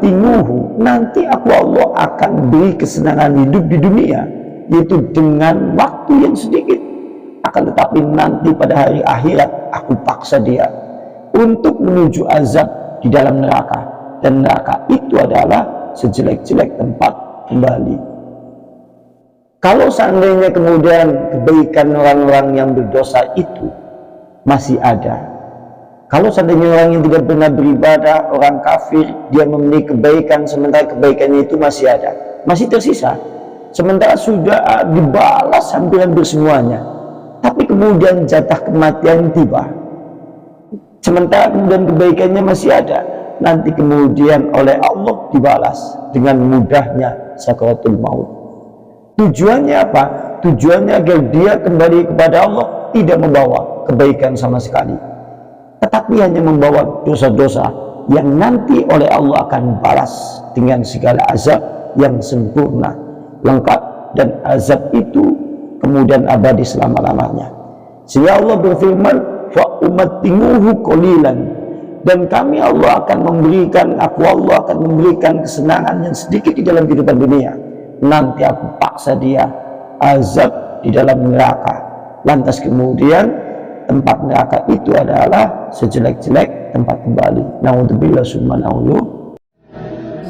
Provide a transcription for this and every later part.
umattimuhu, nanti aku Allah akan beri kesenangan hidup di dunia, yaitu dengan waktu yang sedikit. Akan tetapi nanti pada hari akhirat aku paksa dia untuk menuju azab di dalam neraka, dan neraka itu adalah sejelek-jelek tempat kembali. Kalau seandainya kemudian kebaikan orang-orang yang berdosa itu masih ada, kalau seandainya orang yang tidak pernah beribadah, orang kafir, dia memiliki kebaikan, sementara kebaikannya itu masih ada, masih tersisa, sementara sudah dibalas hampir-hampir semuanya, tapi kemudian jatah kematian tiba, sementara kemudian kebaikannya masih ada, nanti kemudian oleh Allah dibalas dengan mudahnya sakaratul maut. Tujuannya apa? Tujuannya agar dia kembali kepada Allah, tidak membawa kebaikan sama sekali, tetapi hanya membawa dosa-dosa yang nanti oleh Allah akan balas dengan segala azab yang sempurna, lengkap, dan azab itu kemudian abadi selama-lamanya. Sehingga Allah berfirman, fa umattimuhu qalilan, dan kami Allah akan memberikan, aku Allah akan memberikan kesenangan yang sedikit di dalam kehidupan dunia, nanti aku paksa dia azab di dalam neraka, lantas kemudian tempat neraka itu adalah sejelek-jelek tempat kembali. Naudzubillah summa naudzu.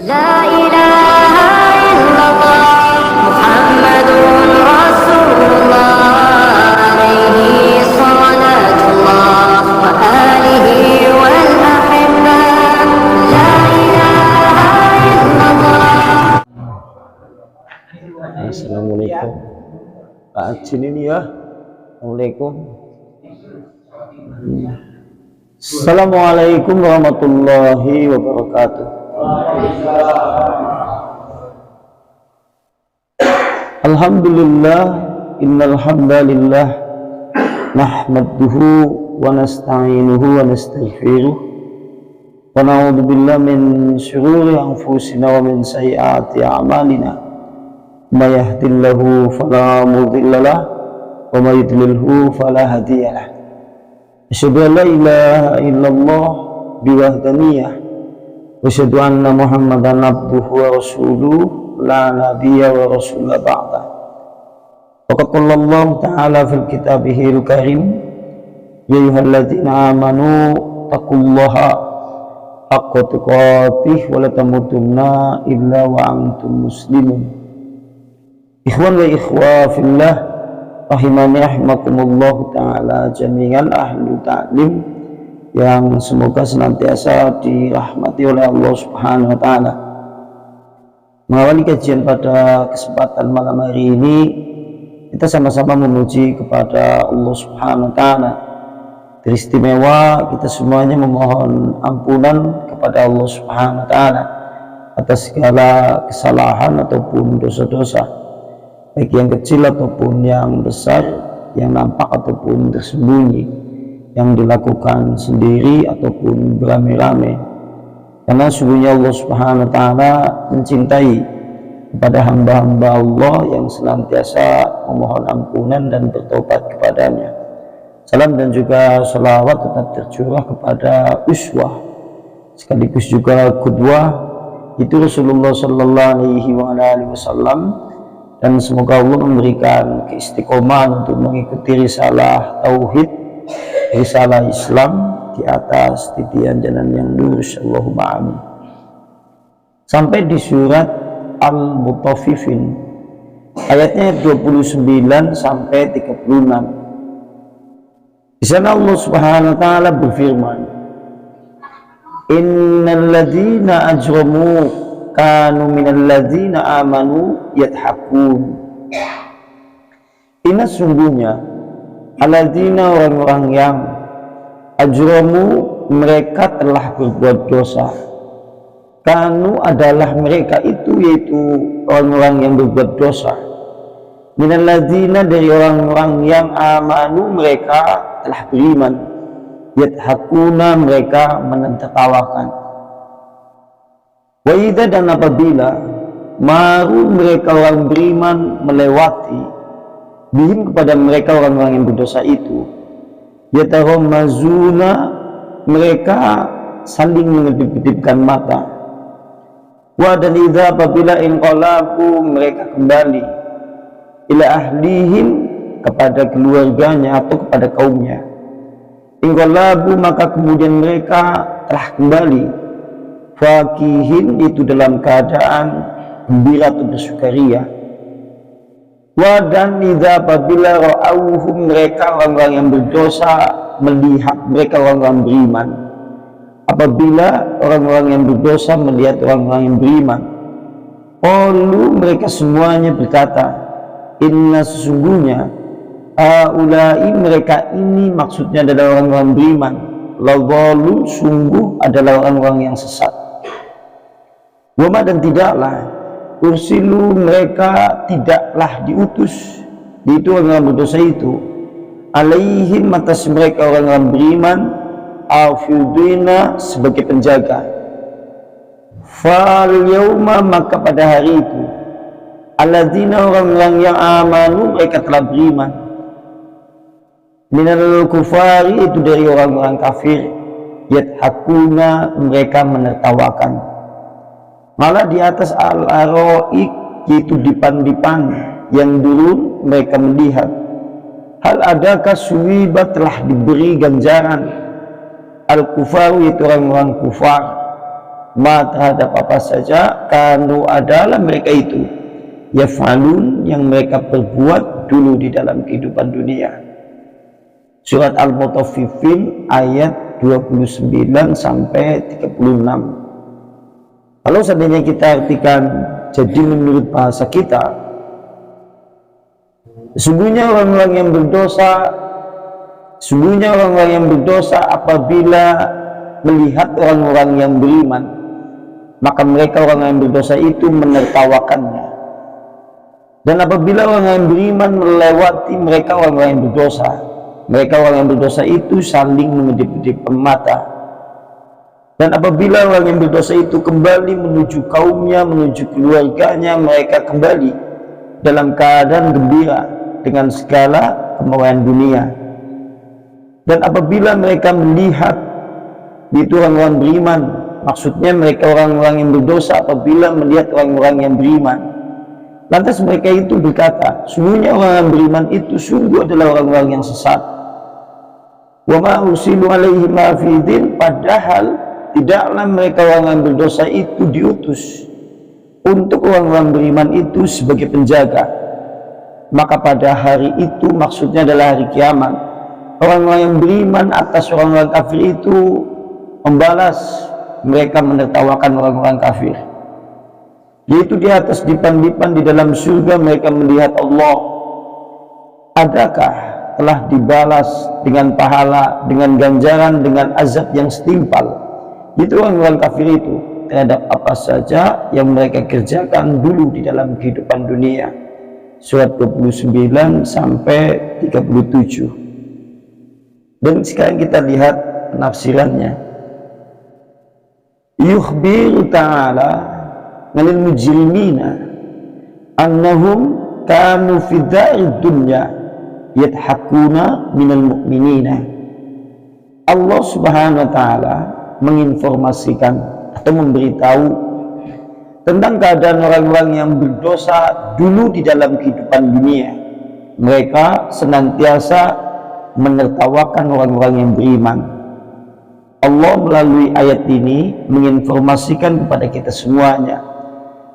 La ilaha illallah Muhammadun Rasulullah alaihi salatullah wa alihi wal ahibbah. La ilaha illallah. Assalamualaikum Pak Jin ini ya. Assalamualaikum. Assalamualaikum warahmatullahi wabarakatuh. Alhamdulillah, innal hamdalillah nahmaduhu wa nasta'inuhu wa nastaghfiruh wa na'udzu billahi min shururi anfusina wa min sayyiati a'malina. May yahdihillahu fala mudilla lahu wa may yudlilhu fala hadiya lahu. Asyhadu an la ilaha illallah biwahdaniyah wa asyhadu anna Muhammadan abduhu wa rasuluh la nabiyya wa rasula ba'da. Wa qala Allah ta'ala fil kitabihil karim, ya ayyuhalladzina amanu taqullaha haqqa tuqatih wa la tamutunna illa wa antum muslimun. Ikhwan wa ikhwa fillah, rahimani rahimakumullah ta'ala jami'an ahlu ta'lim, yang semoga senantiasa dirahmati oleh Allah subhanahu wa ta'ala. Mengawali kajian pada kesempatan malam hari ini, kita sama-sama memuji kepada Allah subhanahu wa ta'ala. Teristimewa kita semuanya memohon ampunan kepada Allah subhanahu wa ta'ala atas segala kesalahan ataupun dosa-dosa, baik yang kecil ataupun yang besar, yang nampak ataupun tersembunyi, yang dilakukan sendiri ataupun beramai-ramai. Karena sungguhnya Allah subhanahu wa ta'ala mencintai kepada hamba-hamba Allah yang senantiasa memohon ampunan dan bertobat kepadanya. Salam dan juga salawat tetap tercurah kepada uswah sekaligus juga qudwah, itu Rasulullah sallallahu alaihi wasallam, dan semoga Allah memberikan keistiqomahan untuk mengikuti risalah tauhid, risalah Islam di atas titian jalan yang lurus. Allahumma amin. Sampai di surat Al-Mutaffifin ayatnya 29 sampai 36. Di sana Allah Subhanahu wa taala berfirman, innal ladzina ajramu kanu minal ladzina amanu yadhakun. Inna sungguhnya alladzina, orang-orang yang ajramu, mereka telah berbuat dosa, kanu adalah mereka itu, yaitu orang-orang yang berbuat dosa, minal ladzina, dari orang-orang yang amanu, mereka telah beriman, yadhakuna, mereka menertawakan. Wa idza, dan apabila maru, mereka orang beriman melewati, bihim, kepada mereka orang-orang yang berdosa itu, yatahammazuna, mereka saling mengedip-edipkan mata, Wa dan idza apabila inqalabu mereka kembali ila ahlihim kepada keluarganya atau kepada kaumnya. Inqalabu maka kemudian mereka telah kembali fakihin itu dalam keadaan gembira atau bersukaria. Wa dan idza apabila ra'auhum mereka orang-orang yang berdosa melihat mereka orang-orang beriman. Apabila orang-orang yang berdosa melihat orang-orang yang beriman, qalu mereka semuanya berkata, inna sesungguhnya aulai mereka ini maksudnya adalah orang-orang beriman, lawalun sungguh adalah orang-orang yang sesat. Wama dan tidaklah ursilu mereka tidaklah diutus, itu orang-orang berdosa itu, alaihim atas mereka orang-orang beriman, afidina sebagai penjaga. Fal yauma maka pada hari itu alladzina orang-orang yang amanu mereka telah beriman minal kufari itu dari orang-orang kafir yathakuna mereka menertawakan malah di atas al-aroik yaitu dipan-dipan yang dulu mereka melihat hal adakah suwibat telah diberi ganjaran al-kufaru itu orang-orang kufar ma terhadap apa saja kanu adalah mereka itu yaf'alun yang mereka perbuat dulu di dalam kehidupan dunia. Surat Al-Mutaffifin ayat 29 sampai 36. Kalau seandainya kita artikan jadi menurut bahasa kita, sesungguhnya orang-orang yang berdosa apabila melihat orang-orang yang beriman, maka mereka orang yang berdosa itu menertawakannya. Dan apabila orang yang beriman melewati mereka orang yang berdosa, mereka orang yang berdosa itu saling mengedip-edipkan mata. Dan apabila orang yang berdosa itu kembali menuju kaumnya, menuju keluarganya, mereka kembali dalam keadaan gembira dengan segala kemewaan dunia. Dan apabila mereka melihat itu orang-orang beriman, maksudnya mereka orang-orang yang berdosa apabila melihat orang-orang yang beriman, lantas mereka itu berkata, sungguhnya orang yang beriman itu sungguh adalah orang-orang yang sesat. Wa ma ursilu alaihim hafidin, padahal tidaklah mereka orang yang berdosa itu diutus untuk orang-orang beriman itu sebagai penjaga. Maka pada hari itu maksudnya adalah hari kiamat, orang-orang yang beriman atas orang-orang kafir itu membalas mereka menertawakan orang-orang kafir, yaitu di atas dipan-dipan di dalam surga mereka melihat Allah. Adakah telah dibalas dengan pahala, dengan ganjaran, dengan azab yang setimpal itu orang-orang kafir itu terhadap apa saja yang mereka kerjakan dulu di dalam kehidupan dunia. Surat 29 sampai 37. Dan sekarang kita lihat penafsirannya. Yukhbiru ta'ala anil mujrimina annahum kanu fi dharid dunya yathakuna minal mu'minina. Allah subhanahu wa ta'ala menginformasikan atau memberitahu tentang keadaan orang-orang yang berdosa dulu di dalam kehidupan dunia. Mereka senantiasa menertawakan orang-orang yang beriman. Allah melalui ayat ini menginformasikan kepada kita semuanya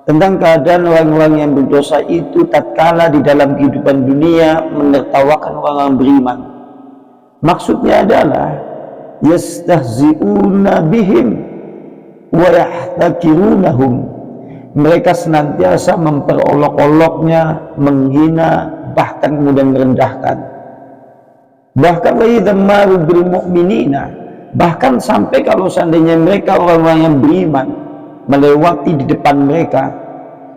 tentang keadaan orang-orang yang berdosa itu tatkala di dalam kehidupan dunia menertawakan orang-orang beriman. Maksudnya adalah yastahzi'una bihim wa yahtakirunahum, mereka senantiasa memperolok-oloknya, menghina, bahkan kemudian merendahkan. Bahkan wa'idhammaru bil mu'minina, bahkan sampai kalau seandainya mereka orang-orang yang beriman melewati di depan mereka,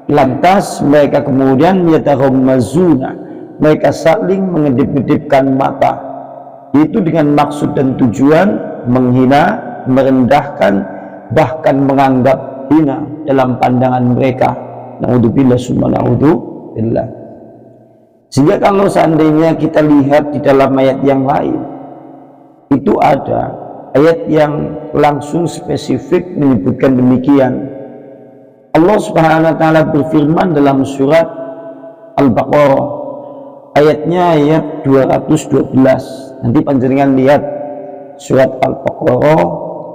lantas mereka kemudian yataghammazuna, mereka saling mengedip-edipkan mata, itu dengan maksud dan tujuan menghina, merendahkan, bahkan menganggap hina dalam pandangan mereka. Na'udzubillah summa na'udzubillah. Sehingga kalau seandainya kita lihat di dalam ayat yang lain, itu ada ayat yang langsung spesifik menyebutkan demikian. Allah Subhanahu wa taala berfirman dalam surat Al-Baqarah ayatnya ayat 212. Nanti panjenengan lihat surat Al-Baqarah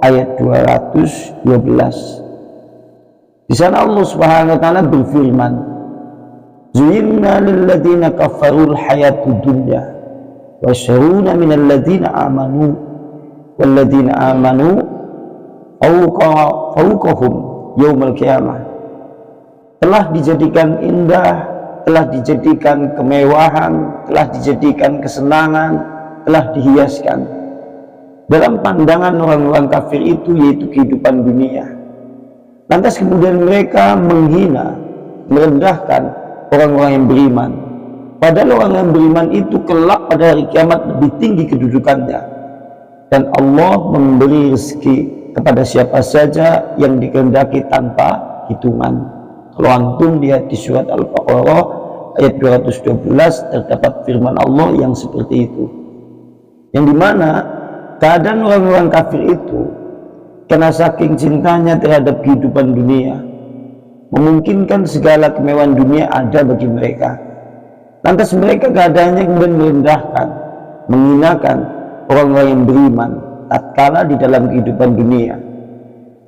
ayat 212. Di sana Allah Subhanahu wa taala berfirman, "Zuyyina lil ladzina kafarul hayatud dunya wa yashruna minal ladzina amanu wal ladzina amanu fawqahum yaumil qiyamah." Telah dijadikan indah, telah dijadikan kemewahan, telah dijadikan kesenangan, telah dihiaskan dalam pandangan orang-orang kafir itu, yaitu kehidupan dunia. Lantas kemudian mereka menghina, merendahkan orang-orang yang beriman, padahal orang yang beriman itu kelak pada hari kiamat lebih tinggi kedudukannya, dan Allah memberi rezeki kepada siapa saja yang dikehendaki tanpa hitungan. Kalau antum lihat di surat Al-Baqarah ayat 212 terdapat firman Allah yang seperti itu, yang dimana keadaan orang-orang kafir itu karena saking cintanya terhadap kehidupan dunia memungkinkan segala kemewahan dunia ada bagi mereka. Lantas mereka keadaannya kemudian merendahkan, menghinakan orang-orang yang beriman tatkala di dalam kehidupan dunia,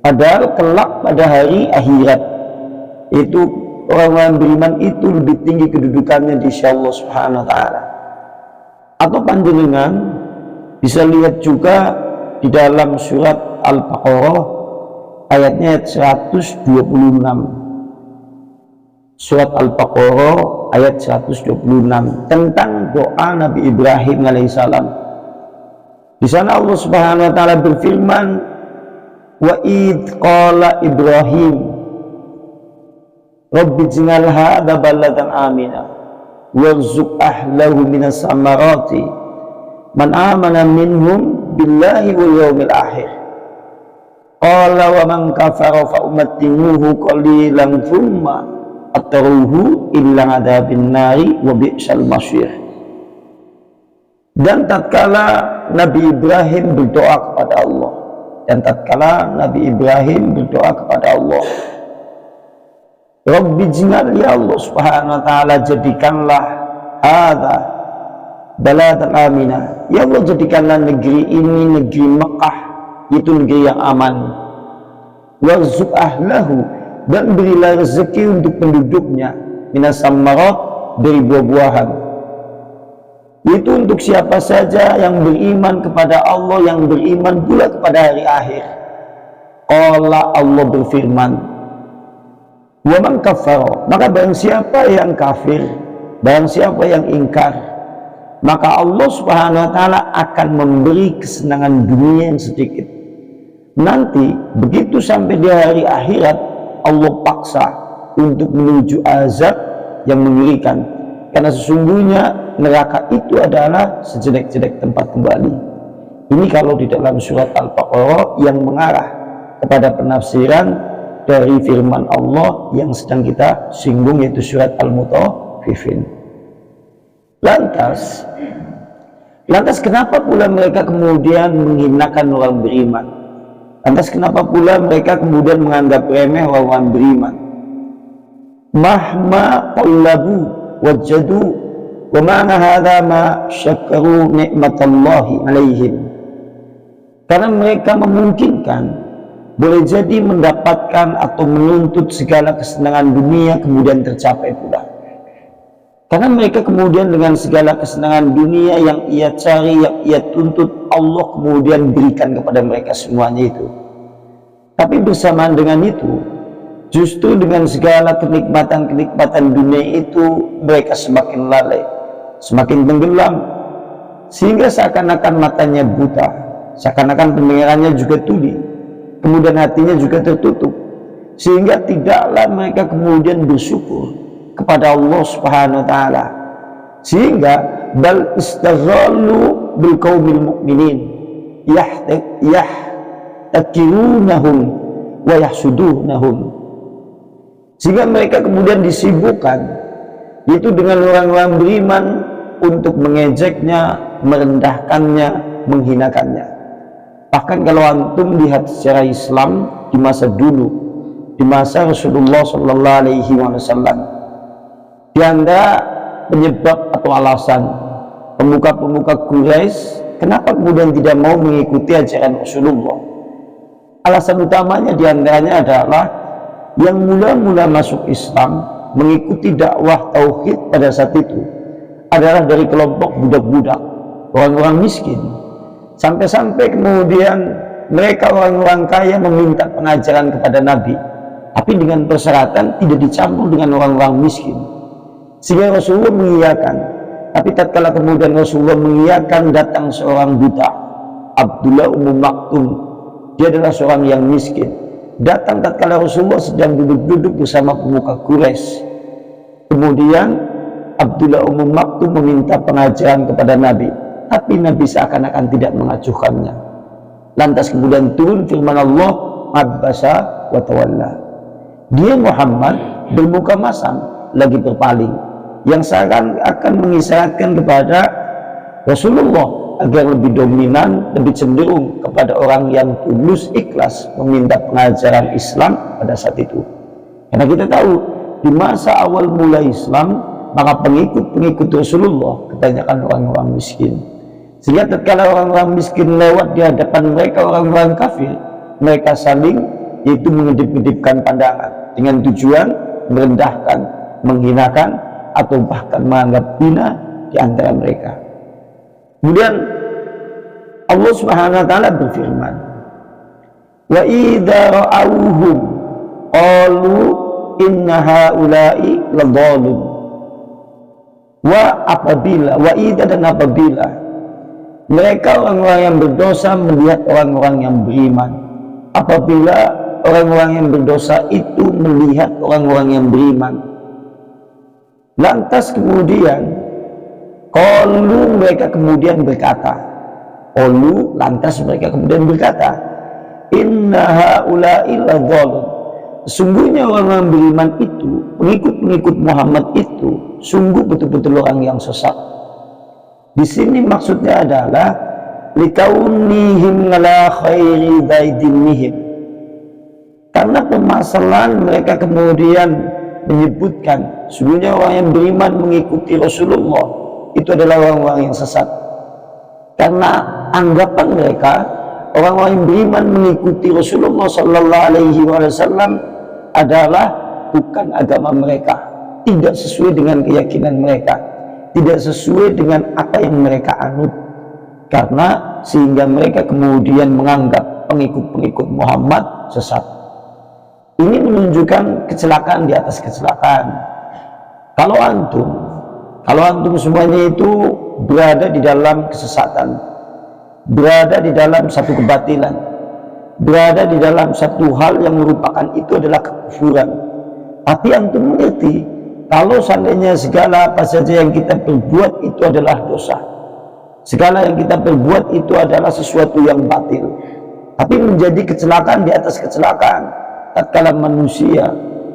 padahal kelak pada hari akhirat itu orang-orang beriman itu lebih tinggi kedudukannya di sisi Allah Subhanahu wa taala. Atau panjenengan bisa lihat juga di dalam surat Al-Baqarah ayatnya 126. Surat Al-Baqarah ayat 126 tentang doa Nabi Ibrahim alaihissalam. Di sana Allah Subhanahu wa taala berfirman, "Wa id qala Ibrahim Rabbi ij'al hadza baladan amina warzuq ahlahu minas samarati man amana minhum billahi wal yawmil akhir qala wa man kafara fa umattimuhu qalilan thumma atruhu illa adabin nari wa bi'sal masyir." Dan tatkala Nabi Ibrahim berdoa kepada Allah, kepada Allah, Rabbi jinal, ya Allah Subhanahu wa ta'ala, jadikanlah hadza baladan aminah, ya Allah jadikanlah negeri ini, negeri Mekah itu negeri yang aman, warzuq ahlahu, dan berilah rezeki untuk penduduknya, minas samarat, dari buah-buahan. Itu untuk siapa saja yang beriman kepada Allah, yang beriman pula kepada hari akhir. Qala, Allah berfirman, wa man kafara, maka barang siapa yang kafir, barang siapa yang ingkar, maka Allah Subhanahu wa taala akan memberi kesenangan dunia yang sedikit. Nanti begitu sampai di hari akhirat, Allah paksa untuk menuju azab yang mengerikan, karena sesungguhnya neraka itu adalah sejelek-jelek tempat kembali. Ini kalau di dalam surat Al-Baqarah yang mengarah kepada penafsiran dari firman Allah yang sedang kita singgung, yaitu surat Al-Mutaffifin. Lantas kenapa pula mereka kemudian menghinakan orang beriman? Lantas kenapa pula mereka kemudian menganggap remeh orang beriman? Mahma qallabu wajadu wa ma'ana hadha ma syakaru ni'matallahi alaihim. Karena mereka memungkinkan boleh jadi mendapatkan atau menuntut segala kesenangan dunia kemudian tercapai pula. Karena mereka kemudian dengan segala kesenangan dunia yang ia cari, yang ia tuntut, Allah kemudian berikan kepada mereka semuanya itu. Tapi bersamaan dengan itu, justru dengan segala kenikmatan-kenikmatan dunia itu, mereka semakin lalai, semakin tenggelam, sehingga seakan-akan matanya buta, seakan-akan pendengarannya juga tuli, kemudian hatinya juga tertutup, sehingga tidaklah mereka kemudian bersyukur kepada Allah Subhanahu wa taala, sehingga bal istaghallu bil qaumil mu'minin yahtakirunahum wa yahsudunahum, sehingga mereka kemudian disibukkan itu dengan orang-orang beriman untuk mengejeknya, merendahkannya, menghinakannya. Bahkan kalau antum lihat secara Islam di masa dulu, di masa Rasulullah Shallallahu Alaihi Wasallam. Di antara penyebab atau alasan pemuka-pemuka Quraisy kenapa kemudian tidak mau mengikuti ajaran Rasulullah, alasan utamanya diantaranya adalah yang mula-mula masuk Islam mengikuti dakwah tauhid pada saat itu adalah dari kelompok budak-budak, orang-orang miskin, sampai-sampai kemudian mereka orang-orang kaya meminta pengajaran kepada Nabi, tapi dengan persyaratan tidak dicampur dengan orang-orang miskin, sehingga Rasulullah mengiyakan. Tapi tatkala kemudian Rasulullah mengiyakan, datang seorang budak, Abdullah Ummu Maktum, dia adalah seorang yang miskin, datang tatkala Rasulullah sedang duduk-duduk bersama pemuka Quraisy. Kemudian Abdullah Ummu Maktum meminta pengajaran kepada Nabi, tapi Nabi seakan-akan tidak mengacuhkannya. Lantas kemudian turun firman Allah, Abbasa wa tawalla. Dia Muhammad bermuka masam, lagi berpaling, yang seakan-akan mengisyaratkan kepada Rasulullah agar lebih dominan, lebih cenderung kepada orang yang tulus ikhlas meminta pengajaran Islam pada saat itu. Karena kita tahu di masa awal mulai Islam, maka pengikut-pengikut Rasulullah kebanyakan orang-orang miskin, sehingga tatkala orang-orang miskin lewat di hadapan mereka orang-orang kafir, mereka saling yaitu mengedip-edipkan pandangan dengan tujuan merendahkan, menghinakan, atau bahkan menganggap hina di antara mereka. Kemudian Allah Subhanahu wa taala berfirman, wa idza ra'awhum qalu inna haula'i ladhalun. Wa apabila, wa idza dan apabila mereka orang-orang yang berdosa melihat orang-orang yang beriman, apabila orang-orang yang berdosa itu melihat orang-orang yang beriman, lantas kemudian qalu, mereka kemudian berkata, qalu, lantas mereka kemudian berkata, inna haula'i ladhalun. Sungguhnya orang-orang beriman itu, pengikut-pengikut Muhammad itu, sungguh betul-betul orang yang sesat. Di sini maksudnya adalah likaunihim ala khairi daidinihim, karena permasalahan mereka kemudian menyebutkan sungguhnya orang yang beriman mengikuti Rasulullah itu adalah orang-orang yang sesat, karena anggapan mereka orang-orang yang beriman mengikuti Rasulullah Sallallahu Alaihi Wasallam adalah bukan agama mereka, tidak sesuai dengan keyakinan mereka, tidak sesuai dengan apa yang mereka anut, karena sehingga mereka kemudian menganggap pengikut-pengikut Muhammad sesat. Ini menunjukkan kecelakaan di atas kecelakaan. Kalau antum semuanya itu berada di dalam kesesatan, berada di dalam satu kebatilan, berada di dalam satu hal yang merupakan itu adalah kekufuran, tapi antum mengerti kalau seandainya segala apa saja yang kita perbuat itu adalah dosa, segala yang kita perbuat itu adalah sesuatu yang batil, tapi menjadi kecelakaan di atas kecelakaan tatkala manusia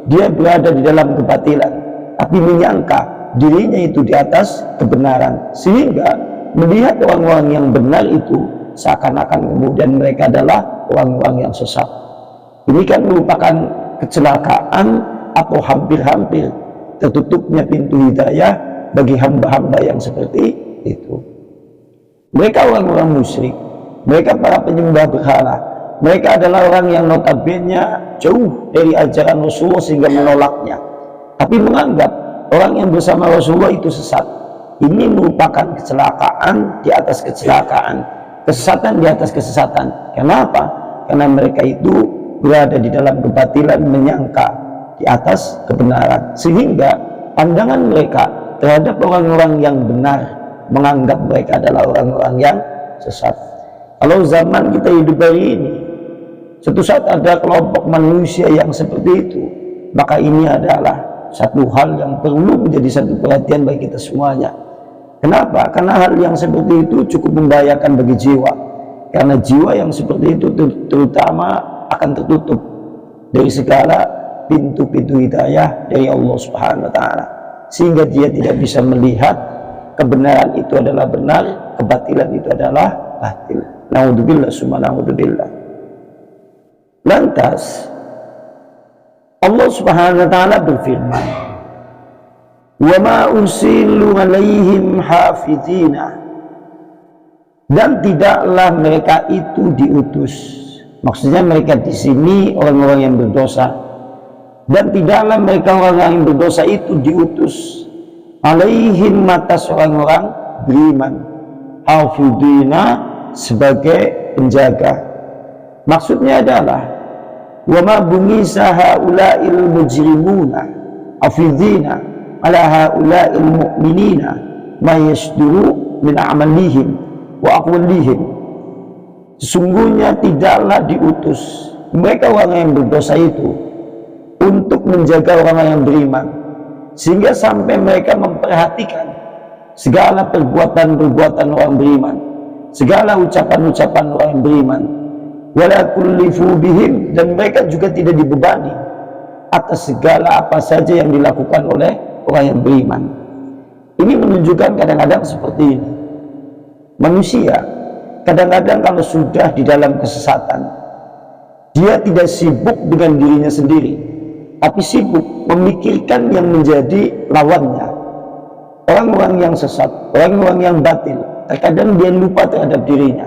dia berada di dalam kebatilan tapi menyangka dirinya itu di atas kebenaran, sehingga melihat orang-orang yang benar itu seakan-akan kemudian mereka adalah orang-orang yang sesat. Ini kan merupakan kecelakaan atau hampir-hampir tertutupnya pintu hidayah bagi hamba-hamba yang seperti itu. Mereka orang-orang musyrik, mereka para penyembah berhala, mereka adalah orang yang notabene jauh dari ajaran Rasulullah sehingga menolaknya, tapi menganggap orang yang bersama Rasulullah itu sesat. Ini merupakan kecelakaan di atas kecelakaan, kesesatan di atas kesesatan. Kenapa? Karena mereka itu berada di dalam kebatilan, menyangka di atas kebenaran, sehingga pandangan mereka terhadap orang-orang yang benar menganggap mereka adalah orang-orang yang sesat. Kalau zaman kita hidup hari ini, suatu saat ada kelompok manusia yang seperti itu, maka ini adalah satu hal yang perlu menjadi satu perhatian bagi kita semuanya. Kenapa? Karena hal yang seperti itu cukup membahayakan bagi jiwa, karena jiwa yang seperti itu terutama akan tertutup dari segala pintu-pintu hidayah dari Allah Subhanahu wa taala, sehingga dia tidak bisa melihat kebenaran itu adalah benar, kebatilan itu adalah batil. Naudzubillah summa naudzubillah. Lantas Subhanahu wa ta'ala berfirman, wa ma ursilu alaihim hafizina, dan tidaklah mereka itu diutus. Maksudnya mereka di sini orang-orang yang berdosa, dan tidaklah mereka orang-orang yang berdosa itu diutus alaihim atas orang-orang beriman, hafizina sebagai penjaga. Maksudnya adalah wa ma bunisa haula'il mujrimuna hafizina ala haula'il mu'minina ma yasduru min amalihim wa aqwalihim. Sesungguhnya tidaklah diutus mereka orang yang berdosa itu untuk menjaga orang yang beriman, sehingga sampai mereka memperhatikan segala perbuatan-perbuatan orang beriman, segala ucapan-ucapan orang yang beriman, wala kullifu bihim, dan mereka juga tidak dibebani atas segala apa saja yang dilakukan oleh orang yang beriman. Ini menunjukkan kadang-kadang seperti ini, manusia kadang-kadang kalau sudah di dalam kesesatan, dia tidak sibuk dengan dirinya sendiri, tapi sibuk memikirkan yang menjadi lawannya, orang-orang yang sesat, orang-orang yang batil. Terkadang dia lupa terhadap dirinya,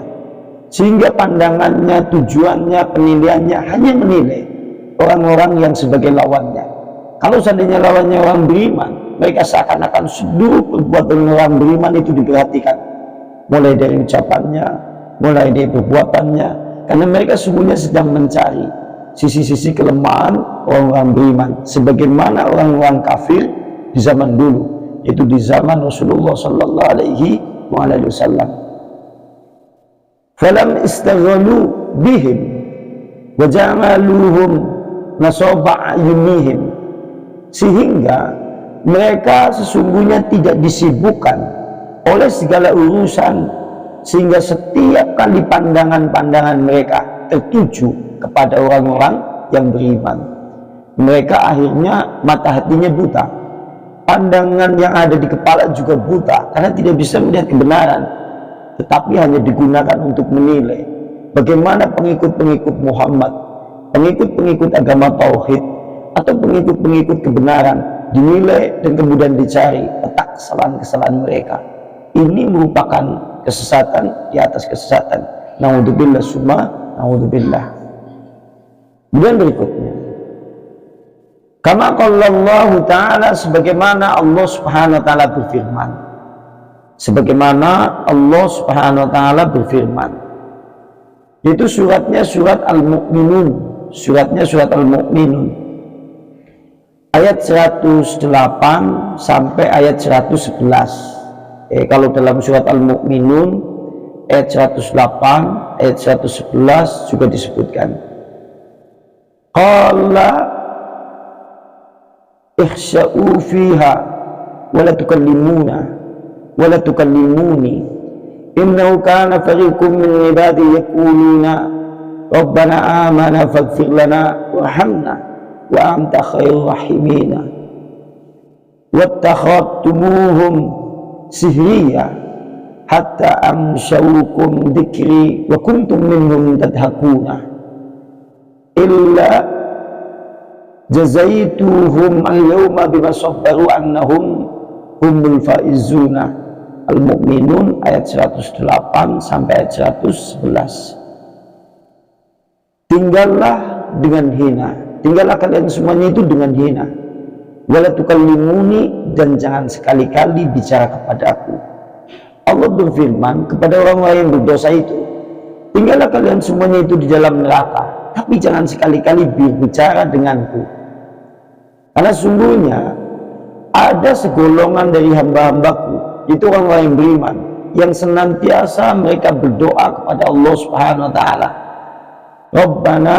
sehingga pandangannya, tujuannya, penilaiannya hanya menilai orang-orang yang sebagai lawannya. Kalau seandainya lawannya orang beriman, mereka seakan-akan seluruh perbuatan orang beriman itu diperhatikan, mulai dari ucapannya, mulai dari perbuatannya, karena mereka sungguhnya sedang mencari sisi-sisi kelemahan orang-orang beriman, sebagaimana orang-orang kafir di zaman dulu, yaitu di zaman Rasulullah sallallahu alaihi wasallam. Falam istaghalu bihim wa ja'aluhum nasaba ayunihim, sehingga mereka sesungguhnya tidak disibukkan oleh segala urusan, sehingga setiap kali pandangan-pandangan mereka tertuju kepada orang-orang yang beriman, mereka akhirnya mata hatinya buta, pandangan yang ada di kepala juga buta, karena tidak bisa melihat kebenaran, tetapi hanya digunakan untuk menilai bagaimana pengikut-pengikut Muhammad, pengikut-pengikut agama tauhid atau pengikut-pengikut kebenaran dinilai dan kemudian dicari letak kesalahan-kesalahan mereka. Ini merupakan kesesatan di atas kesesatan. Naudzubillah summa naudzubillah. Kemudian berikutnya, kama qala Allah Ta'ala, sebagaimana Allah Subhanahu wa Ta'ala berfirman, sebagaimana Allah Subhanahu wa Ta'ala berfirman, itu suratnya surat Al-Mu'minun, suratnya surat Al-Mu'minun, ayat 108 sampai ayat 111. Kalau dalam surat Al-Mu'minun ayat 108, ayat 111 juga disebutkan, qala ikhsha'u fiha wa la tukallimuna wa la tukallimuni innahu kana fariqun min ibadi yaquluna rabbana amana faghfir lana warhamna wa anta khairur rahimina wattakhadtumuhum sihriya hatta amsyaukum dzikri wa kuntum minhum tadhakuna illa jazaituhum al-yawma bima sabbaru annahum humul faizuna. Al-Mu'minun ayat 108 sampai ayat 111. Tinggallah dengan hina, tinggallah kalian semuanya itu dengan hina, wala tukallimuni, dan jangan sekali-kali bicara kepadaku. Allah berfirman kepada orang-orang yang berdosa itu, tinggallah kalian semuanya itu di dalam neraka, tapi jangan sekali-kali berbicara denganku. Karena sungguhnya ada segolongan dari hamba-hambaku, itu orang-orang yang beriman, yang senantiasa mereka berdoa kepada Allah Subhanahu wa Ta'ala, Rabbana,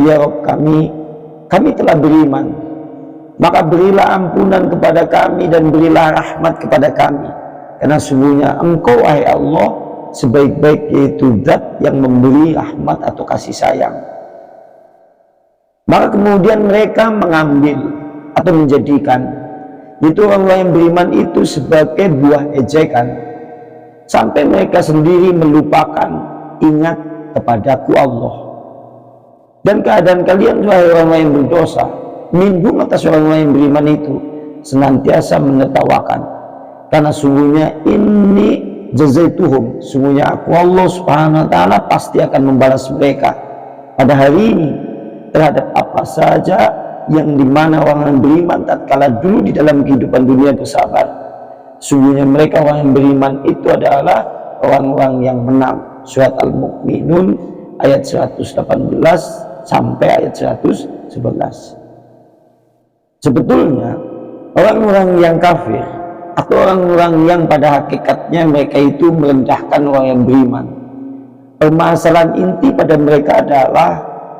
ya Rabb kami telah beriman, maka berilah ampunan kepada kami dan berilah rahmat kepada kami, karena sungguhnya Engkau wahai Allah sebaik-baik yaitu zat yang memberi rahmat atau kasih sayang. Maka kemudian mereka mengambil atau menjadikan itu orang-orang yang beriman itu sebagai buah ejekan, sampai mereka sendiri melupakan ingat kepadaku Allah. Dan keadaan kalian wahai orang-orang yang berdosa, minhum atas orang-orang yang beriman itu senantiasa menertawakan, karena sungguhnya ini jazaituhum, sungguhnya aku Allah Subhanahu wa ta'ala pasti akan membalas mereka pada hari ini terhadap apa saja yang dimana orang yang beriman tatkala dulu di dalam kehidupan dunia bersabar. Sungguhnya mereka orang yang beriman itu adalah orang-orang yang menang. Surat Al-Mu'minun ayat 118 sampai ayat 111. Sebetulnya orang-orang yang kafir atau orang-orang yang pada hakikatnya mereka itu merendahkan orang yang beriman, permasalahan inti pada mereka adalah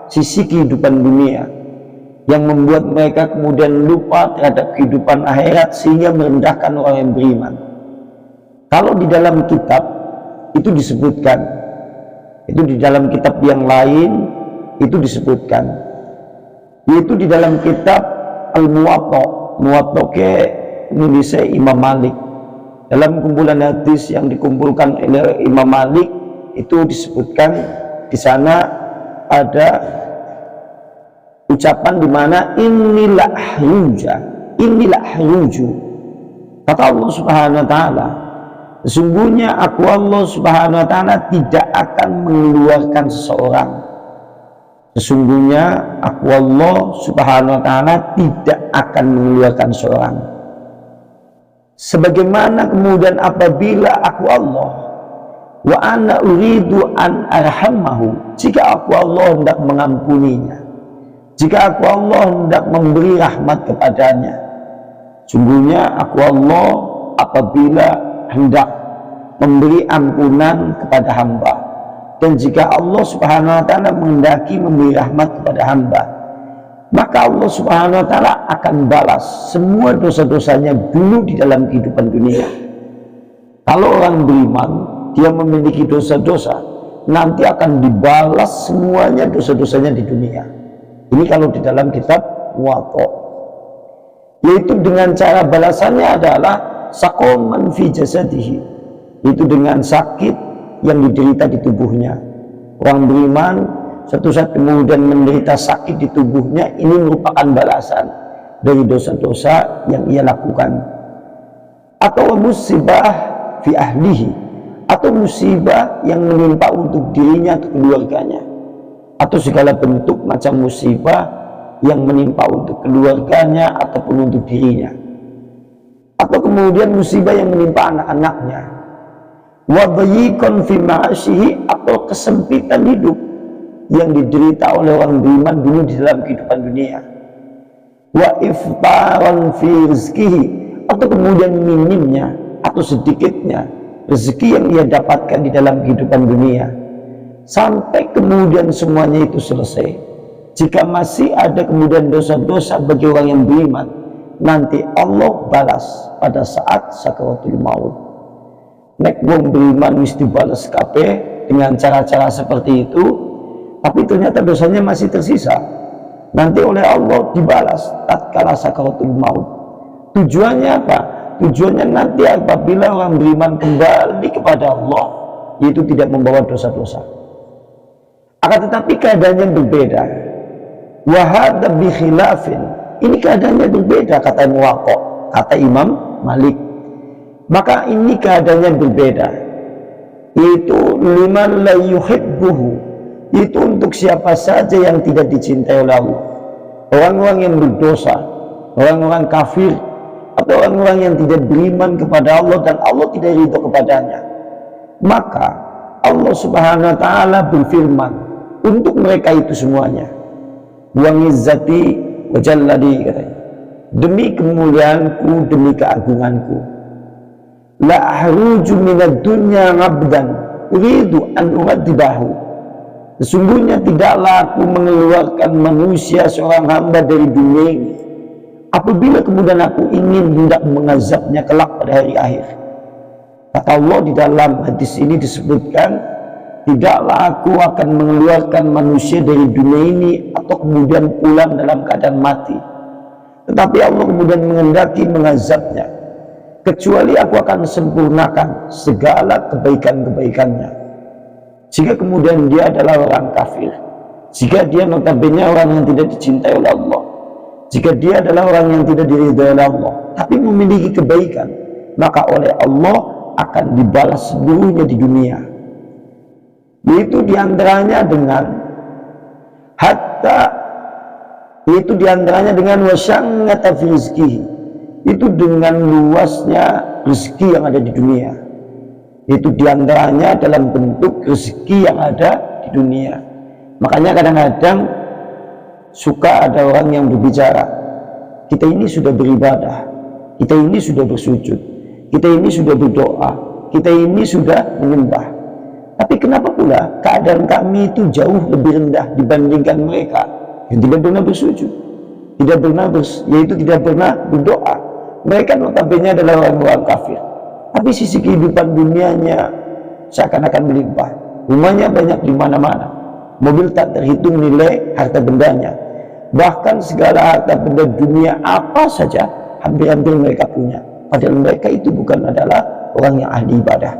sisi kehidupan dunia yang membuat mereka kemudian lupa terhadap kehidupan akhirat sehingga merendahkan orang yang beriman. Kalau di dalam kitab itu disebutkan, itu di dalam kitab yang lain itu disebutkan, yaitu di dalam kitab Al-Muwatta ke Indonesia Imam Malik. Dalam kumpulan hadis yang dikumpulkan oleh Imam Malik itu disebutkan, di sana ada ucapan di mana inilah hruju, kata Allah Subhanahu wa ta'ala, sesungguhnya aku Allah Subhanahu wa ta'ala tidak akan mengeluarkan seseorang. Sesungguhnya aku Allah Subhanahu wa ta'ala tidak akan mengeluarkan seseorang. Sebagaimana kemudian apabila aku Allah wa ana uridu an arhamahu, jika aku Allah hendak mengampuninya, jika aku Allah hendak memberi rahmat kepadanya, sungguhnya aku Allah apabila hendak memberi ampunan kepada hamba, dan jika Allah Subhanahu wa ta'ala menghendaki memberi rahmat kepada hamba, maka Allah Subhanahu wa ta'ala akan balas semua dosa-dosanya dulu di dalam kehidupan dunia. Kalau orang beriman dia memiliki dosa-dosa, nanti akan dibalas semuanya dosa-dosanya di dunia. Ini kalau di dalam kitab Muwatta, yaitu dengan cara balasannya adalah sakoman fi jasadihi, itu dengan sakit yang diderita di tubuhnya. Orang beriman suatu saat kemudian menderita sakit di tubuhnya, ini merupakan balasan dari dosa-dosa yang ia lakukan. Atau musibah fi ahlihi, atau musibah yang menimpa untuk dirinya atau keluarganya, atau segala bentuk macam musibah yang menimpa untuk keluarganya ataupun untuk dirinya, atau kemudian musibah yang menimpa anak-anaknya, wa dhayiqan fi ma'asyihi, atau kesempitan hidup yang diderita oleh orang beriman dulu di dalam kehidupan dunia, wa iftaran fi rizqihi, atau kemudian minimnya atau sedikitnya rezeki yang ia dapatkan di dalam kehidupan dunia, sampai kemudian semuanya itu selesai. Jika masih ada kemudian dosa-dosa bagi orang yang beriman, nanti Allah balas pada saat sakaratul maut. Nek wong beriman mesti balas kabeh dengan cara-cara seperti itu, tapi ternyata dosanya masih tersisa, nanti oleh Allah dibalas tatkala sakaratul maut. Tujuannya apa? Tujuannya nanti apabila orang beriman kembali kepada Allah, yaitu tidak membawa dosa-dosa. Akan tetapi keadaannya berbeda. Wahada bi khilafin, ini keadaannya berbeda, kata Muwatta, kata Imam Malik. Maka ini keadaannya berbeda, yaitu liman la yuhibbuhu, itu untuk siapa saja yang tidak dicintai oleh Allah. Orang-orang yang berdosa, orang-orang kafir, atau orang-orang yang tidak beriman kepada Allah dan Allah tidak ridho kepadanya, maka Allah Subhanahu wa ta'ala berfirman untuk mereka itu semuanya, wa izzati wa jalladi, katanya, demi kemuliaanku, demi keagunganku, la ahruju minad dunya abdan uridu an u'adibahu, sesungguhnya tidaklah aku mengeluarkan manusia seorang hamba dari dunia ini apabila kemudian aku ingin hendak mengazabnya kelak pada hari akhir. Kata Allah di dalam hadis ini disebutkan, tidaklah aku akan mengeluarkan manusia dari dunia ini atau kemudian pulang dalam keadaan mati, tetapi Allah kemudian menghendaki mengazabnya, kecuali aku akan sempurnakan segala kebaikan-kebaikannya. Jika kemudian dia adalah orang kafir, jika dia notabene orang yang tidak dicintai oleh Allah, Jika dia adalah orang yang tidak diridhai oleh Allah, tapi memiliki kebaikan, maka oleh Allah akan dibalas seluruhnya di dunia. Yaitu diantaranya dengan wasyangata fi rizqihi, itu dengan luasnya rezeki yang ada di dunia. Itu diantaranya dalam bentuk rezeki yang ada di dunia. Makanya kadang-kadang suka ada orang yang berbicara, kita ini sudah beribadah, kita ini sudah bersujud, kita ini sudah berdoa, kita ini sudah menyembah, tapi kenapa pula keadaan kami itu jauh lebih rendah dibandingkan mereka yang tidak pernah bersujud, tidak pernah berdoa. Mereka notabene adalah orang-orang kafir, tapi sisi kehidupan dunianya seakan-akan melimpah, rumahnya banyak di mana-mana, mobil tak terhitung nilai harta bendanya, bahkan segala harta benda dunia apa saja hampir-hampir mereka punya, padahal mereka itu bukan adalah orang yang ahli ibadah,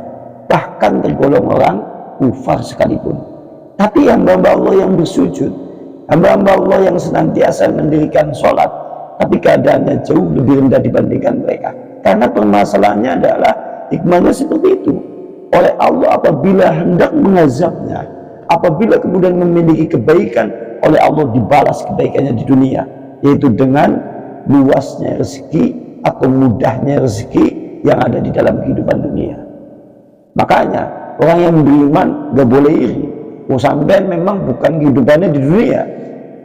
bahkan tergolong orang kufar sekalipun. Tapi hamba-hamba Allah yang bersujud, hamba-hamba Allah yang senantiasa mendirikan sholat, tapi keadaannya jauh lebih rendah dibandingkan mereka. Karena permasalahannya adalah hikmahnya seperti itu. Oleh Allah apabila hendak mengazabnya, apabila kemudian memiliki kebaikan, oleh Allah dibalas kebaikannya di dunia, yaitu dengan luasnya rezeki atau mudahnya rezeki yang ada di dalam kehidupan dunia. Makanya orang yang beriman gak boleh iri. Sampai memang bukan kehidupannya di dunia,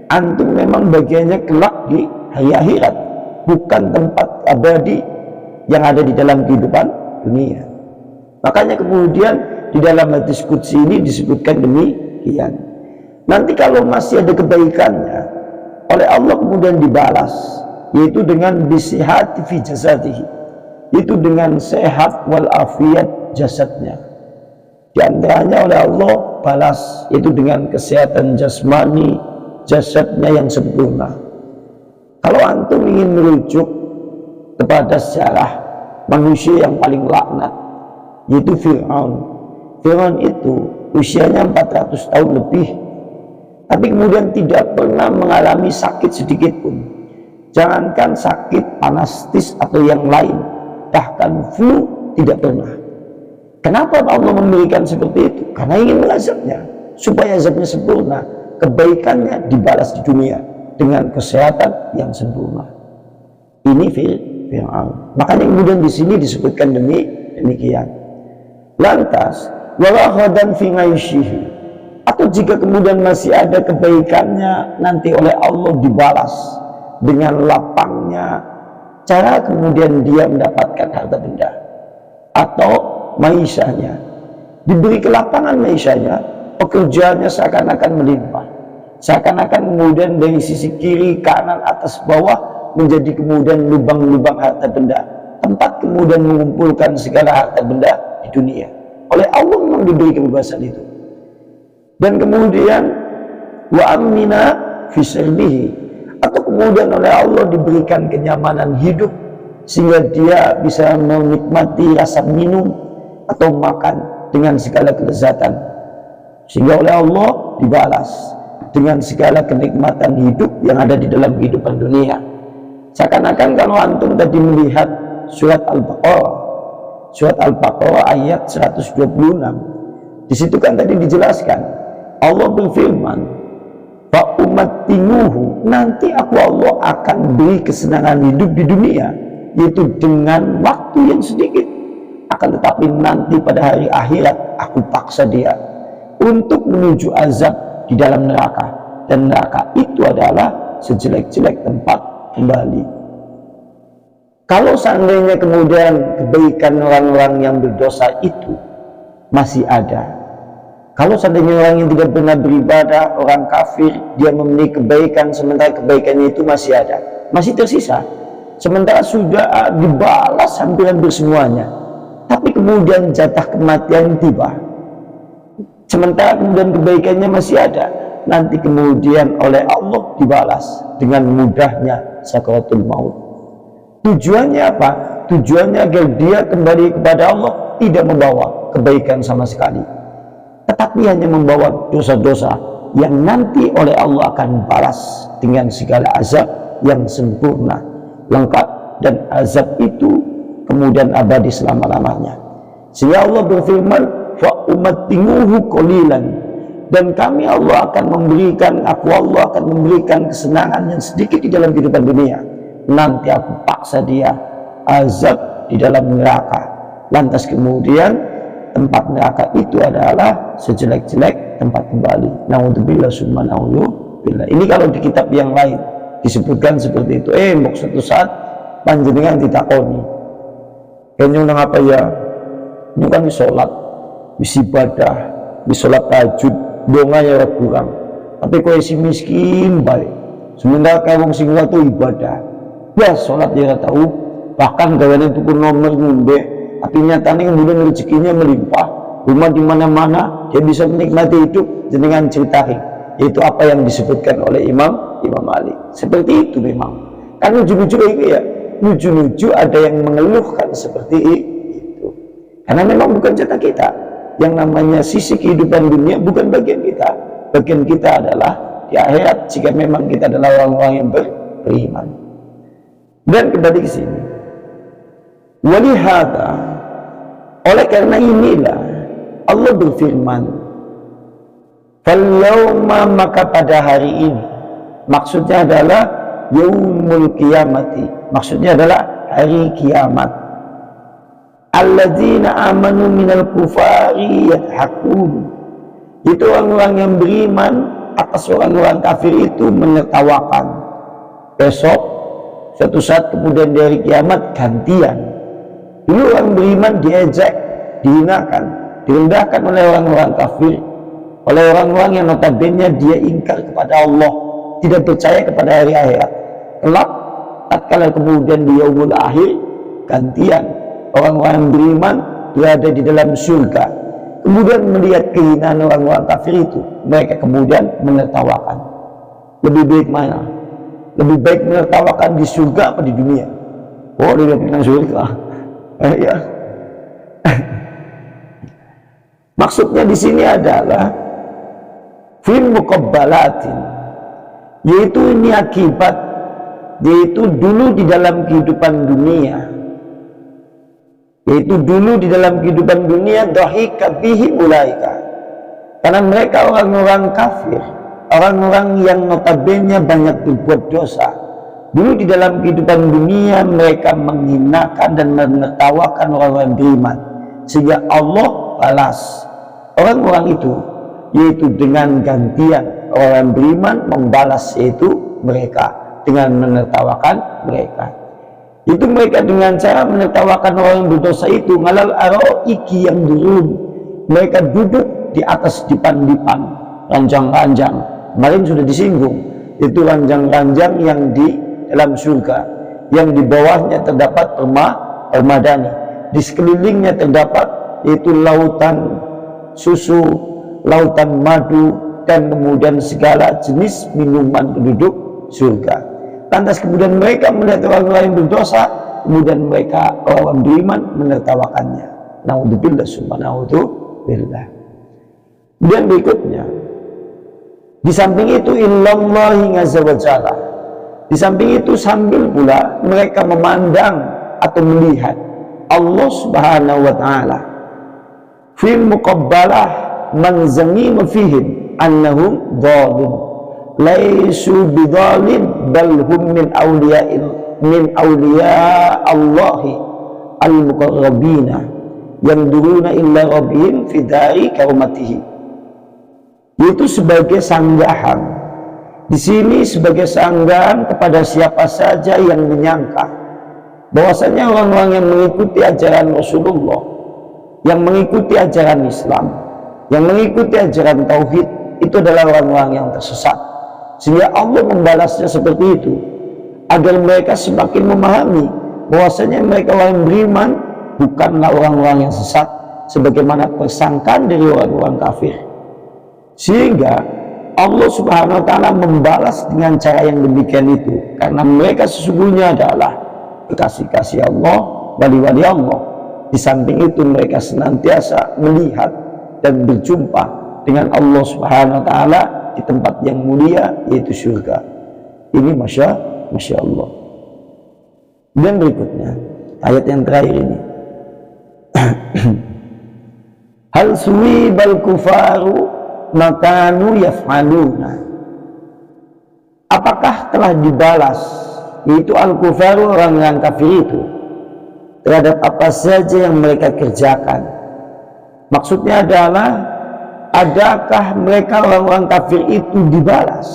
antum memang bagiannya kelak di hari akhirat, bukan tempat abadi yang ada di dalam kehidupan dunia. Makanya kemudian di dalam hadis qudsi ini disebutkan demikian. Nanti kalau masih ada kebaikannya, oleh Allah kemudian dibalas, yaitu dengan bisihati fi jasadihi, itu dengan sehat walafiat jasadnya. Di antaranya oleh Allah balas, yaitu dengan kesehatan jasmani jasadnya yang sempurna. Kalau antum ingin merujuk kepada sejarah manusia yang paling laknat, yaitu Fir'aun. Fir'aun itu usianya 400 tahun lebih, tapi kemudian tidak pernah mengalami sakit sedikit pun. Jangankan sakit anastis atau yang lain, bahkan flu tidak pernah. Kenapa Allah memberikan seperti itu? Karena ingin mengazabnya, supaya azabnya sempurna, kebaikannya dibalas di dunia dengan kesehatan yang sempurna. Ini Fir'aun. Makanya kemudian di sini disebutkan demikian. Lantas, walahadan fi ngaishihi, atau jika kemudian masih ada kebaikannya, nanti oleh Allah dibalas dengan lapangnya cara kemudian dia mendapatkan harta benda atau maishahnya, diberi kelapangan maishahnya, pekerjaannya seakan-akan melimpah, seakan-akan kemudian dari sisi kiri, kanan, atas, bawah menjadi kemudian lubang-lubang harta benda, tempat kemudian mengumpulkan segala harta benda di dunia. Oleh Allah memang diberi kebebasan itu. Dan kemudian wa amina fi sirbihi, atau kemudian oleh Allah diberikan kenyamanan hidup sehingga dia bisa menikmati rasa minum atau makan dengan segala kelezatan, sehingga oleh Allah dibalas dengan segala kenikmatan hidup yang ada di dalam kehidupan dunia. Seakan-akan kalau antum tadi melihat surat Al-Baqarah ayat 126, di situ kan tadi dijelaskan Allah berfirman, fa umattinuhu, nanti aku Allah akan beri kesenangan hidup di dunia, yaitu dengan waktu yang sedikit, akan tetapi nanti pada hari akhirat aku paksa dia untuk menuju azab di dalam neraka, dan neraka itu adalah sejelek-jelek tempat kembali. Kalau seandainya kemudian kebaikan orang-orang yang berdosa itu masih ada, kalau seandainya orang yang tidak pernah beribadah, orang kafir, dia memiliki kebaikan, sementara kebaikannya itu masih ada, masih tersisa, sementara sudah dibalas hampir-hampir semuanya, tapi kemudian jatah kematian tiba, sementara kemudian kebaikannya masih ada, nanti kemudian oleh Allah dibalas dengan mudahnya sakaratul maut. Tujuannya apa? Tujuannya agar dia kembali kepada Allah, tidak membawa kebaikan sama sekali, tetapi hanya membawa dosa-dosa yang nanti oleh Allah akan balas dengan segala azab yang sempurna, lengkap, dan azab itu kemudian abadi selama-lamanya. Sehingga Allah berfirman, fa umattimuhu qalilan, dan kami Allah akan memberikan, Allah akan memberikan kesenangan yang sedikit di dalam kehidupan dunia, nanti aku paksa dia azab di dalam neraka. Lantas kemudian tempat neraka itu adalah sejelek-jelek tempat kembali. Naudzubillah summa naudzubillah. Ini kalau di kitab yang lain disebutkan seperti itu. Mbok suatu saat panjenengan ditakoni, kayaknya apa ya? Ini kan sholat, bisa ibadah, bisa sholat tahajud, donga ya kurang. Tapi kau isi miskin baik. Sementara kau sing itu ibadah, ya sholat dia tahu, bahkan gaweane itu pun nomor ngombe. Tapi nyatanya kemudian rezekinya melimpah, rumah di mana-mana, dia bisa menikmati hidup dengan ceritakan. Itu apa yang disebutkan oleh Imam Malik. Seperti itu memang. Kan lucu-lucu itu ya, lucu-lucu ada yang mengeluhkan seperti itu. Karena memang bukan jatah kita. Yang namanya sisi kehidupan dunia bukan bagian kita. Bagian kita adalah di akhirat, jika memang kita adalah orang-orang yang beriman. Dan kembali ke sini. Walihada, oleh karena inilah Allah berfirman, "Falyawma," maka pada hari ini, maksudnya adalah yaumul qiyamati, maksudnya adalah hari kiamat. Alladzina amanu minal kufari yadhakun, itu orang-orang yang beriman atas orang-orang kafir itu menertawakan. Besok suatu saat kemudian dari kiamat gantian. Dulu orang beriman diejek, dihinakan, direndahkan oleh orang-orang kafir, oleh orang-orang yang notabene dia ingkar kepada Allah, tidak percaya kepada hari akhirat. Kelak tatkala kemudian di yaumul akhir, gantian orang-orang beriman berada di dalam surga. Kemudian melihat kehinaan orang-orang kafir itu, mereka kemudian menertawakan. Lebih baik mana? Lebih baik menertawakan di surga apa di dunia? Oh, di dalam surga. Ya. Maksudnya di sini adalah fil muqabbalatin, yaitu ini akibat, yaitu dulu di dalam kehidupan dunia, yaitu dulu di dalam kehidupan dunia dhahika bihi ulaika, karena mereka orang-orang kafir, orang-orang yang notabene banyak berbuat dosa. Dulu di dalam kehidupan dunia mereka menghinakan dan menertawakan orang-orang beriman, sehingga Allah balas orang-orang itu, yaitu dengan gantian orang beriman membalas yaitu mereka dengan menertawakan mereka. Itu mereka dengan cara menertawakan orang yang berdosa itu ngalal araiki yang dulu mereka duduk di atas dipan-dipan, ranjang-ranjang. Kemarin sudah disinggung, itu ranjang-ranjang yang di dalam surga, yang di bawahnya terdapat permadani, di sekelilingnya terdapat yaitu lautan susu, lautan madu, dan kemudian segala jenis minuman penduduk surga. Lantas kemudian mereka melihat orang-orang yang berdosa, kemudian mereka orang beriman menertawakannya. Naudzubillah summa naudzubillah. Dan berikutnya, di samping itu illallahi azza wa jalla, di samping itu sambil pula mereka memandang atau melihat Allah subhanahu wa ta'ala fil muqabbalah man zamima fihim annahum dhalim laisu bidhalim bal hum min awliya Allahi al-muqarrabina yanduruna illa rabbihim fi dari karomatihi. Itu sebagai sanggahan. Di sini sebagai sanggahan kepada siapa saja yang menyangka bahwasanya orang-orang yang mengikuti ajaran Rasulullah, yang mengikuti ajaran Islam, yang mengikuti ajaran Tauhid, itu adalah orang-orang yang tersesat. Sehingga Allah membalasnya seperti itu, agar mereka semakin memahami bahwasanya mereka orang beriman bukanlah orang-orang yang sesat, sebagaimana persangkaan dari orang-orang kafir. Sehingga Allah subhanahu wa ta'ala membalas dengan cara yang demikian itu, karena mereka sesungguhnya adalah kekasih-kasih Allah, wali-wali Allah. Di samping itu mereka senantiasa melihat dan berjumpa dengan Allah subhanahu wa ta'ala di tempat yang mulia, yaitu surga. Ini Masya Masya Allah. Dan berikutnya ayat yang terakhir ini, hal suwibal kufaru makanu yaf'aluna, apakah telah dibalas, yaitu al-kufaru, orang-orang kafir itu, terhadap apa saja yang mereka kerjakan. Maksudnya adalah, adakah mereka orang-orang kafir itu dibalas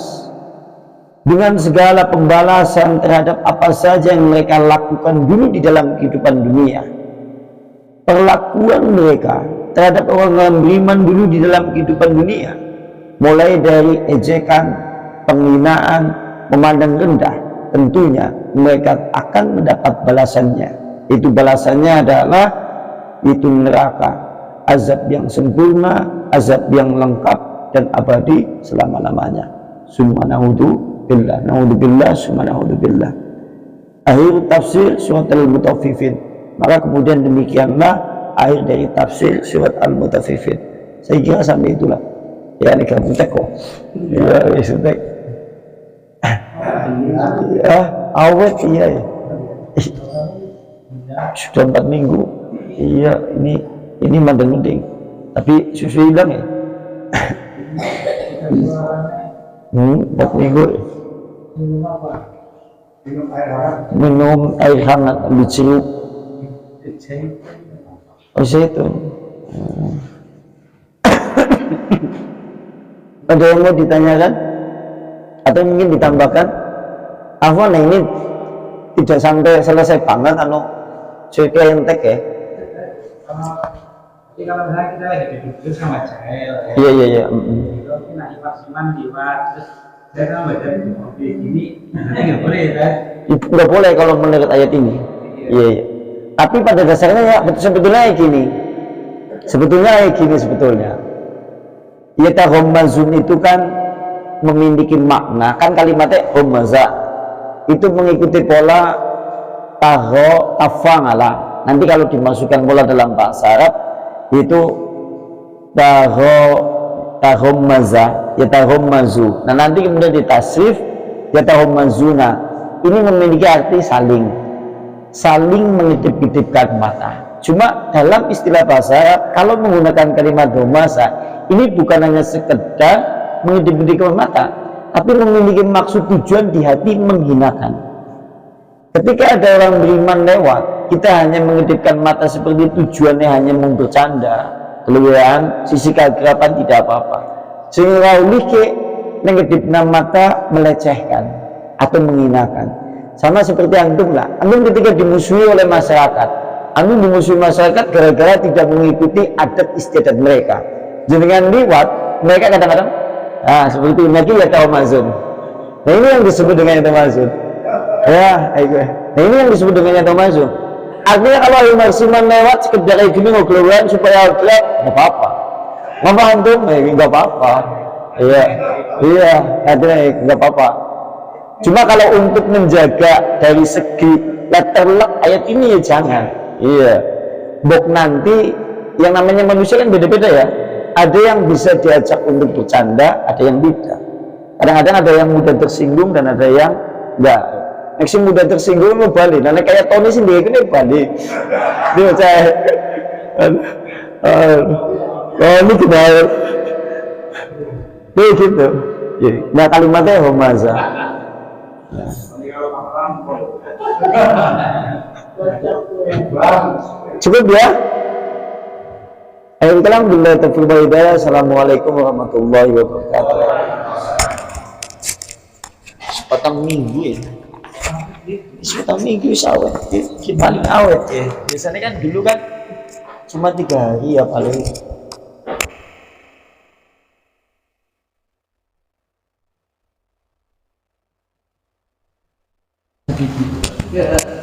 dengan segala pembalasan terhadap apa saja yang mereka lakukan dulu di dalam kehidupan dunia? Perlakuan mereka terhadap orang-orang beriman dulu di dalam kehidupan dunia, mulai dari ejekan, penghinaan, memandang rendah, tentunya mereka akan mendapat balasannya. Itu balasannya adalah itu neraka, azab yang sempurna, azab yang lengkap dan abadi selama-lamanya. Summa naudzubillah, naudzubillah, summa naudzubillah. Akhir tafsir surat Al-Mutaffifin. Maka kemudian demikianlah akhir dari tafsir surat Al-Mutaffifin. Saya kira sampai itulah. Ya, ini kamu teko. Ya, isutek. Ya, awet iya ya. Sudah 4 minggu. Iya, ini mending. Tapi susu hilang ya. 4 minggu. Minum air hangat dicelup. Oh, zaitun. Ada yang mau ditanyakan atau mungkin ditambahkan? Afwan, ini tidak sampai selesai banget anu cerita yang tek ya. Jadi kalau misalnya kita lagi duduk sama Jael, Iya. itu kita iwas-iman diwat, terus saya kan baca kopi gini, nggak boleh ya? Nggak boleh kalau menurut ayat ini. Iya. Tapi pada dasarnya ya sebetulnya kayak gini. Sebetulnya. Yatahommazun itu kan memiliki makna, kan kalimatnya hommaza itu mengikuti pola taho tafangala. Nanti kalau dimasukkan pola dalam bahasa Arab itu tahommaza, yatahommazu. Nah nanti kemudian ditasrif yatahommazuna. Ini memiliki arti saling mengedip-edipkan mata. Cuma dalam istilah bahasa Arab, kalau menggunakan kalimat hommaza, ini bukan hanya sekedar mengedip-edipkan mata, tapi memiliki maksud tujuan di hati menghinakan. Ketika ada orang beriman lewat, kita hanya mengedipkan mata seperti tujuannya hanya bercanda, keluyuran, sisi kegerapan tidak apa-apa. Sehingga ulike mengedipkan mata melecehkan atau menghinakan. Sama seperti antum lah. Antum ketika dimusuhi oleh masyarakat, antum dimusuhi masyarakat gara-gara tidak mengikuti adat istiadat mereka. Dengan liwat, mereka kadang-kadang seperti ini lagi ya taumazun. Nah ini yang disebut dengan taumazun. Ya, nah ini yang disebut dengan taumazun. Artinya kalau Al Marsiman lewat sekedar kayak gini ngobrol supaya gelap, nggak apa-apa. Ngapa antum? Nggak apa-apa. Iya, artinya nggak apa-apa. Cuma kalau untuk menjaga dari segi letterlock ayat ini ya jangan. Iya. Bok nanti yang namanya manusia kan beda-beda ya. Ada yang bisa diajak untuk bercanda, ada yang tidak. Kadang-kadang ada yang mudah tersinggung dan ada yang enggak. Yang mudah tersinggung mau balik. Nah kayak Tony sendiri ini balik. Dia percaya. Ini tidak. Gitu. Nah kalimatnya homaza. Cukup ya. Ayo kalam billahi taufiq wal hidayah. Assalamualaikum warahmatullahi wabarakatuh. Sepatang minggu ya. Sepatang minggu awet. Paling awet ya. Biasanya kan dulu kan cuma 3 hari ya paling. Yeah.